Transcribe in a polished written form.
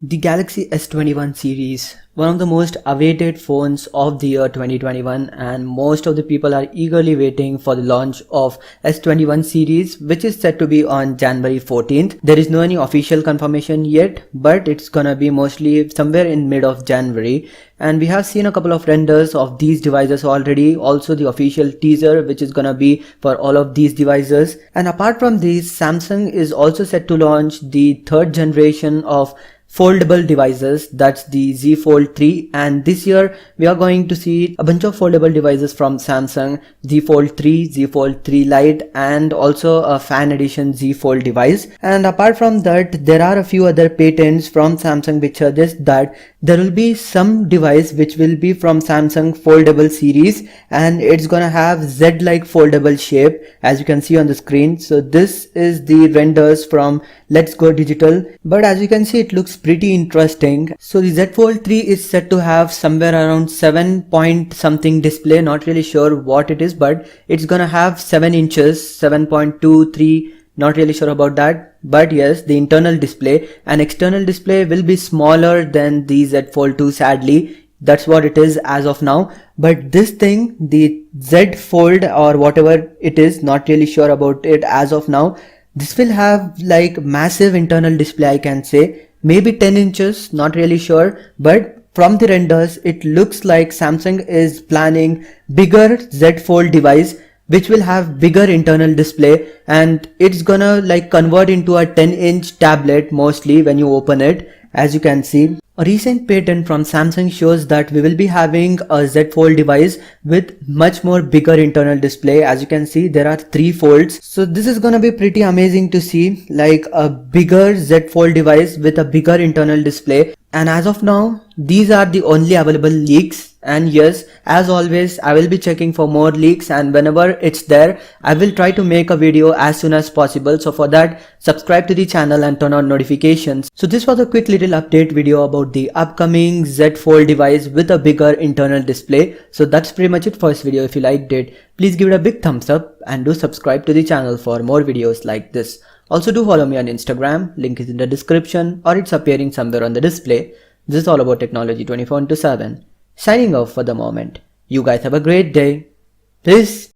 The Galaxy S21 series, one of the most awaited phones of the year 2021, and most of the people are eagerly waiting for the launch of S21 series, which is set to be on January 14th. There is no any official confirmation yet, but it's gonna be mostly somewhere in mid of January. And we have seen a couple of renders of these devices already, also the official teaser which is gonna be for all of these devices. And apart from these, Samsung is also set to launch the third generation of foldable devices, that's the Z Fold 3, and this year we are going to see a bunch of foldable devices from Samsung: Z Fold 3, Z Fold 3 Lite, and also a fan edition Z Fold device. And apart from that, there are a few other patents from Samsung which suggest that there will be some device which will be from Samsung foldable series, and it's gonna have Z-like foldable shape, as you can see on the screen. So this is the renders from Let's Go Digital, but as you can see it looks pretty interesting. So the Z Fold 3 is set to have somewhere around 7 point something display, not really sure what it is, but it's gonna have 7 inches, 7.23, not really sure about that. But yes, the internal display and external display will be smaller than the Z Fold 2, sadly. That's what it is as of now. But this thing, the Z Fold or whatever it is, not really sure about it as of now. This will have like massive internal display, I can say, maybe 10 inches, not really sure, but from the renders it looks like Samsung is planning bigger Z Fold device which will have bigger internal display, and it's gonna like convert into a 10-inch tablet mostly when you open it, as you can see. A recent patent from Samsung shows that we will be having a Z Fold device with much more bigger internal display. As you can see, there are 3 folds. So this is gonna be pretty amazing to see, like a bigger Z Fold device with a bigger internal display. And as of now, these are the only available leaks. And yes, as always, I will be checking for more leaks, and whenever it's there, I will try to make a video as soon as possible. So for that, subscribe to the channel and turn on notifications. So this was a quick little update video about the upcoming Z Fold device with a bigger internal display. So that's pretty much it for this video. If you liked it, please give it a big thumbs up and do subscribe to the channel for more videos like this. Also do follow me on Instagram, link is in the description or it's appearing somewhere on the display. This is all about technology 24/7. Signing off for the moment. You guys have a great day. Peace.